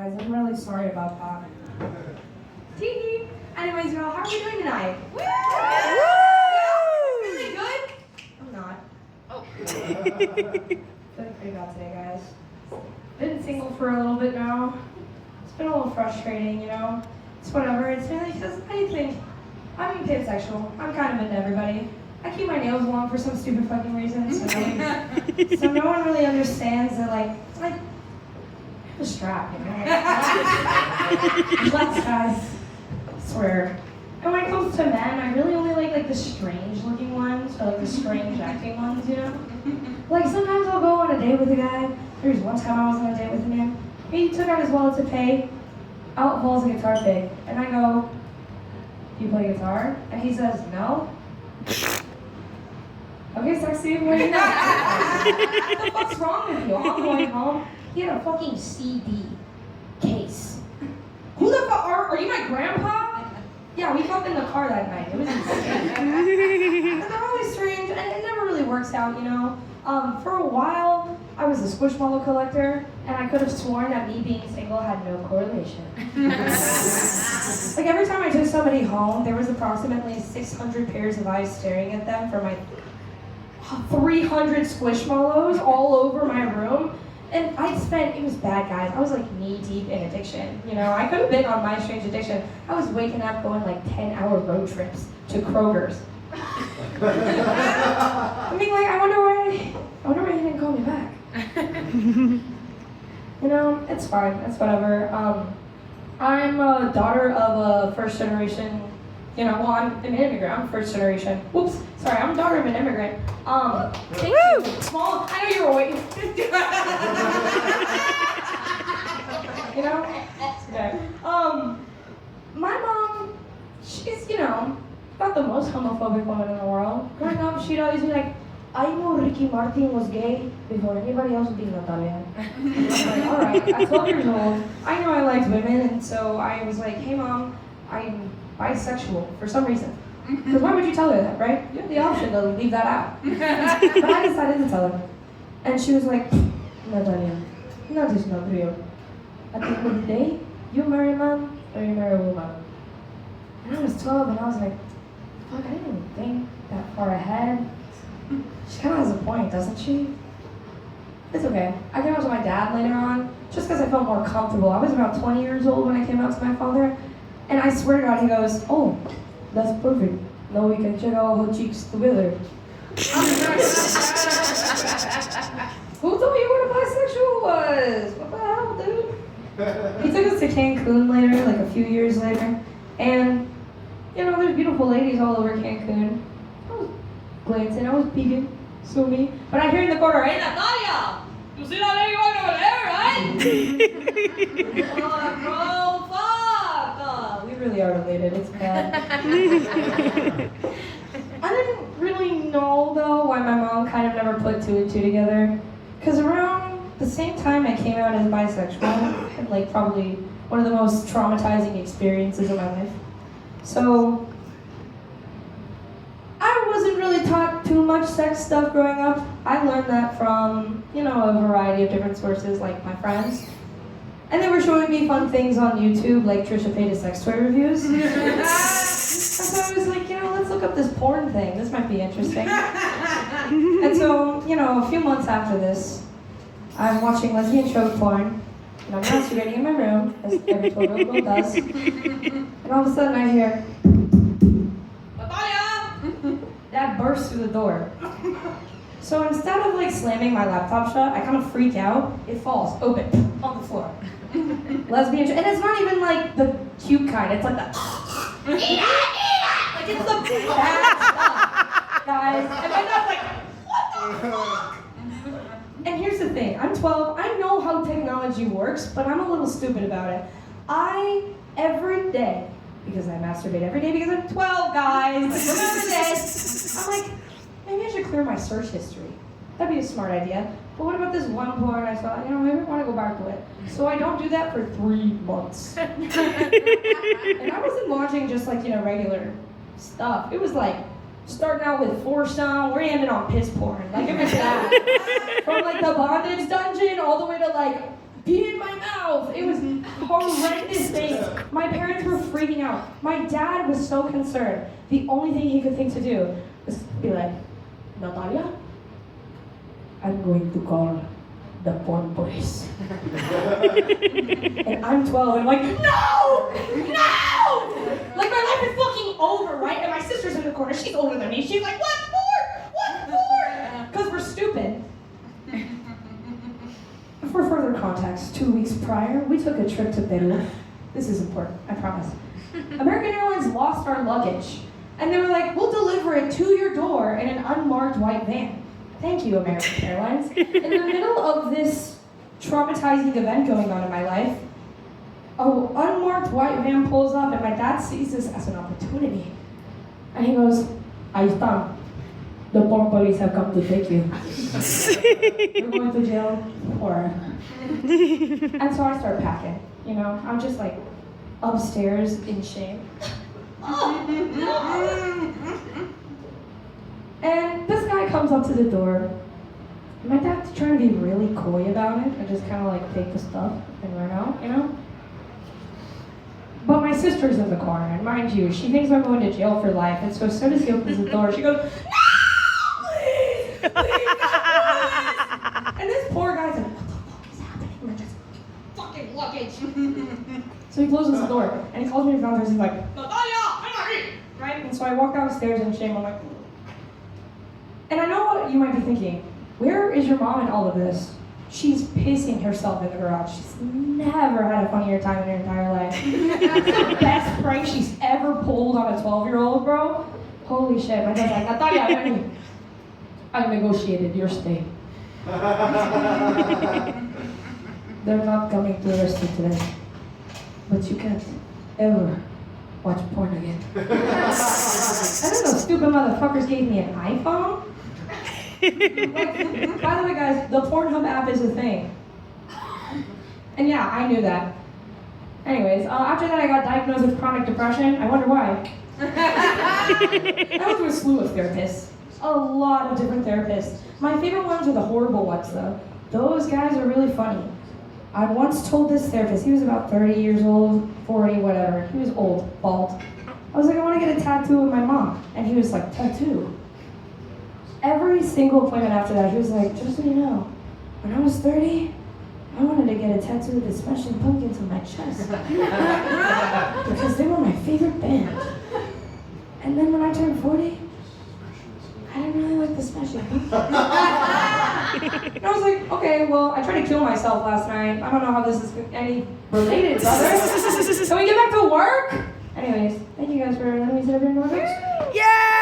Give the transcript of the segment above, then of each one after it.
guys. I'm really sorry about that. Tee. Anyways, y'all, how are we doing tonight? Woo! Really good? I'm not. Oh. Feeling pretty bad today, guys. Been single for a little bit now. It's been a little frustrating, you know? It's whatever. It's mainly because I think I'm pansexual. I'm kind of into everybody. I keep my nails long for some stupid fucking reason, so no one really understands that, like I have a strap, you know? Flex, guys. I swear. And when it comes to men, I really only like the strange looking ones, or like the strange acting ones, you know? Like sometimes I'll go on a date with a guy. There was one time I was on a date with a man. He took out his wallet to pay. Out falls a guitar pick. And I go, "Do you play guitar?" And he says, "No." Okay, sexy, what do you know? What the fuck's wrong with you? I'm going home. He had a fucking CD case. Who the fuck are you my grandpa? Yeah, we fucked in the car that night. It was insane. And they're always strange, and it never really works out, you know? For a while, I was a Squishmallow collector, and I could have sworn that me being single had no correlation. Like every time I took somebody home, there was approximately 600 pairs of eyes staring at them from my 300 Squishmallows all over my room. And it was bad, guys. I was like knee deep in addiction. You know, I could have been on My Strange Addiction. I was waking up going like 10-hour road trips to Kroger's. I mean, like, I wonder why he didn't call me back. You know, it's fine. It's whatever. I'm a daughter of a first generation. You know, well, I'm an immigrant. I'm first generation. Whoops, sorry, I'm a daughter of an immigrant. Thank you. Small. I know you were waiting. You know? Okay. My mom, she's, you know, not the most homophobic woman in the world. Growing up, she'd always be like, "I know Ricky Martin was gay before anybody else being Natalia." I'm like, all right, at 12 years old, I knew I liked women, and so I was like, "Hey, Mom, I'm bisexual for some reason." Because why would you tell her that, right? You have the option to leave that out. But I decided to tell her. And she was like, "Natalia, that is not real. At the end of the day, you marry a man or you marry a woman." And I was 12 and I was like, fuck, I didn't even think that far ahead. She kind of has a point, doesn't she? It's okay. I came out to my dad later on just because I felt more comfortable. I was about 20 years old when I came out to my father. And I swear to God, he goes, "Oh, that's perfect. Now we can check out her cheeks together." Who told you what a bisexual was? What the hell, dude? He took us to Cancun later, like a few years later. And, you know, there's beautiful ladies all over Cancun. I was glancing, I was peeking. So me. But I hear in the corner, "Hey, Natalia! You see that lady right over there, right?" I'm like, "Bro, fuck! We really are related, it's bad." I didn't really know, though, why my mom kind of never put two and two together. Because around the same time I came out as bisexual, I had like probably one of the most traumatizing experiences of my life. So, I wasn't really taught too much sex stuff growing up. I learned that from, you know, a variety of different sources, like my friends. And they were showing me fun things on YouTube, like Trisha Paytas sex toy reviews. And so I was like, you know, let's look up this porn thing. This might be interesting. And so, you know, a few months after this, I'm watching lesbian trope porn, and I'm masturbating in my room, as every 12-year-old girl does. And all of a sudden I hear, "Natalia!" Dad bursts through the door. So instead of like slamming my laptop shut, I kind of freak out. It falls open on the floor. Lesbian, and it's not even like the cute kind. It's like the eat it! Like it's the bad stuff, guys. And my dad's like, "What the fuck?" And here's the thing. I'm 12. I know how technology works, but I'm a little stupid about it. Every day, because I masturbate every day because I'm 12, guys. Remember this. I'm like, maybe I should clear my search history. That'd be a smart idea. But what about this one porn I saw? You know, maybe I want to go back to it. So I don't do that for 3 months. And I wasn't watching just like, you know, regular stuff. It was like starting out with foursome, we're ending on piss porn. Like it was that. From like the bondage dungeon all the way to like pee in my mouth. It was horrendous things. My parents were freaking out. My dad was so concerned. The only thing he could think to do was be like, Natalia, I'm going to call the porn police. And I'm 12 and I'm like, no! No! Like my life is fucking over, right? And my sister's in the corner, she's older than me. She's like, what for? What for? Because we're stupid. For further context, 2 weeks prior, we took a trip to Peru. This is important, I promise. American Airlines lost our luggage. And they were like, we'll deliver it to your door in an unmarked white van. Thank you, American Airlines. In the middle of this traumatizing event going on in my life, an unmarked white van pulls up and my dad sees this as an opportunity. And he goes, ahí está. The porn police have come to take you. You're going to jail forever. And so I start packing, you know? I'm just like upstairs in shame. And this guy comes up to the door. My dad's trying to be really coy about it and just kind of like take the stuff and run out, you know? But my sister's in the corner, and mind you, she thinks I'm going to jail for life. And so as soon as he opens the door, she goes, no, please, please, no, please. And this poor guy's like, what the fuck is happening? We're just fucking luggage. So he closes the door, and he calls me downstairs. He's like, Natalia, Henry! Right? And so I walk downstairs in shame. I'm like, and I know what you might be thinking. Where is your mom in all of this? She's pissing herself in the garage. She's never had a funnier time in her entire life. It's the best prank she's ever pulled on a 12-year-old, bro. Holy shit. My dad's like, Natalia, I negotiated your stay. They're not coming to arrest you today. But you can't ever watch porn again. I don't know, stupid motherfuckers gave me an iPhone. By the way, guys, the Pornhub app is a thing. And yeah, I knew that. Anyways, after that I got diagnosed with chronic depression. I wonder why. I went through a slew of therapists. A lot of different therapists. My favorite ones are the horrible ones, though. Those guys are really funny. I once told this therapist, he was about 30 years old, 40, whatever. He was old, bald. I was like, I want to get a tattoo of my mom. And he was like, tattoo? Every single appointment after that, he was like, just so you know, when I was 30, I wanted to get a tattoo of the Smashing Pumpkins on my chest. Because they were my favorite band. And then when I turned 40, I didn't really like the Smashing Pumpkins. And I was like, okay, well, I tried to kill myself last night. I don't know how this is any related, brother. Can we get back to work? Anyways, thank you guys for letting me sit up here and go. Yeah!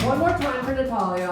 One more time for Natalia.